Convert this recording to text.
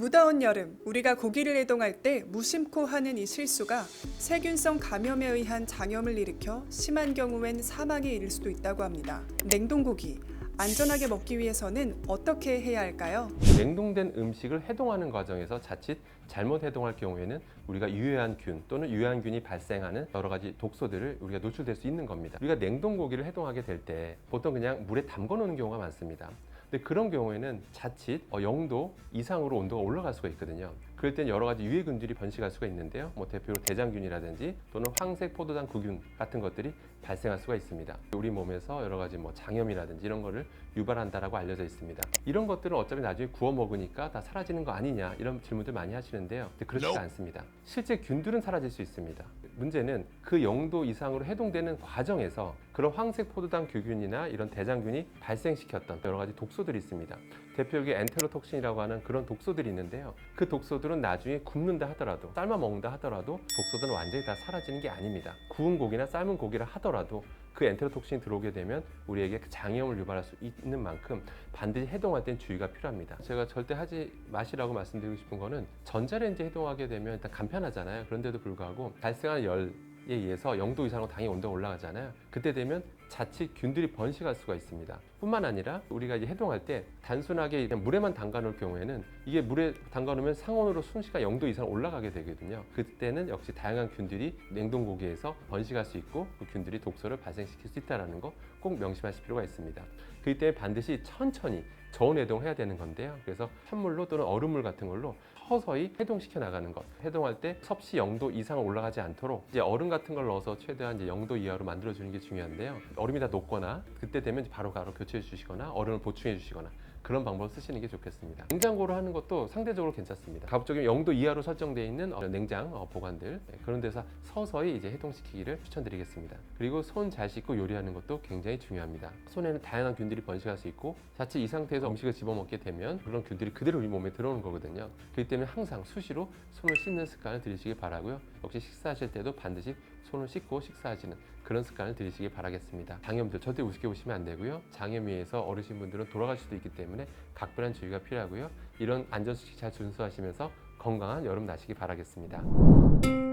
무더운 여름, 우리가 고기를 해동할 때 무심코 하는 이 실수가 세균성 감염에 의한 장염을 일으켜 심한 경우엔 사망에 이를 수도 있다고 합니다. 냉동고기, 안전하게 먹기 위해서는 어떻게 해야 할까요? 냉동된 음식을 해동하는 과정에서 자칫 잘못 해동할 경우에는 우리가 유해한 균 또는 유해한균이 발생하는 여러 가지 독소들을 우리가 노출될 수 있는 겁니다. 우리가 냉동고기를 해동하게 될 때 보통 그냥 물에 담궈 놓는 경우가 많습니다. 근데 그런 경우에는 자칫 0도 이상으로 온도가 올라갈 수가 있거든요. 그럴 땐 여러 가지 유해균들이 번식할 수가 있는데요. 대표로 대장균이라든지 또는 황색 포도당 구균 같은 것들이 발생할 수가 있습니다. 우리 몸에서 여러 가지 장염이라든지 이런 거를 유발한다라고 알려져 있습니다. 이런 것들은 어차피 나중에 구워 먹으니까 다 사라지는 거 아니냐 이런 질문들 많이 하시는데요. 근데 그렇지가 않습니다. 실제 균들은 사라질 수 있습니다. 문제는 그 0도 이상으로 해동되는 과정에서 그런 황색 포도당 규균이나 이런 대장균이 발생시켰던 여러 가지 독소들이 있습니다. 대표적인 엔테로톡신이라고 하는 그런 독소들이 있는데요. 그 독소들은 나중에 굽는다 하더라도 삶아 먹는다 하더라도 독소들은 완전히 다 사라지는 게 아닙니다. 구운 고기나 삶은 고기를 하더라도 그 엔테로톡신이 들어오게 되면 우리에게 장염을 유발할 수 있는 만큼 반드시 해동할 땐 주의가 필요합니다. 제가 절대 하지 마시라고 말씀드리고 싶은 거는 전자레인지 해동하게 되면 일단 간편하잖아요. 그런데도 불구하고 발생하는 열에 의해서 0도 이상으로 당연히 온도가 올라가잖아요. 그때 되면 자칫 균들이 번식할 수가 있습니다. 뿐만 아니라 우리가 이제 해동할 때 단순하게 그냥 물에만 담가 놓을 경우에는 이게 물에 담가 놓으면 상온으로 순식간 0도 이상 올라가게 되거든요. 그때는 역시 다양한 균들이 냉동고기에서 번식할 수 있고 그 균들이 독소를 발생시킬 수 있다는 거 꼭 명심하실 필요가 있습니다. 그때 반드시 천천히 저온 해동해야 되는 건데요. 그래서 찬물로 또는 얼음물 같은 걸로 서서히 해동시켜 나가는 것. 해동할 때 섭씨 0도 이상 올라가지 않도록 이제 얼음 같은 걸 넣어서 최대한 이제 0도 이하로 만들어 주는 게 중요한데요. 얼음이 다 녹거나 그때 되면 바로 교체해 주시거나 얼음을 보충해 주시거나 그런 방법을 쓰시는 게 좋겠습니다. 냉장고로 하는 것도 상대적으로 괜찮습니다. 가급적이면 0도 이하로 설정되어 있는 냉장 보관들 그런 데서 서서히 이제 해동시키기를 추천드리겠습니다. 그리고 손 잘 씻고 요리하는 것도 굉장히 중요합니다. 손에는 다양한 균들이 번식할 수 있고 자칫 이 상태에서 음식을 집어먹게 되면 그런 균들이 그대로 우리 몸에 들어오는 거거든요. 그렇기 때문에 항상 수시로 손을 씻는 습관을 들이시기 바라고요. 역시 식사하실 때도 반드시 손을 씻고 식사하시는 그런 습관을 들이시기 바라겠습니다. 장염들 절대 우습게 보시면 안 되고요. 장염에 의해서 어르신분들은 돌아갈 수도 있기 때문에 각별한 주의가 필요하고요. 이런 안전수칙 잘 준수하시면서 건강한 여름 나시기 바라겠습니다.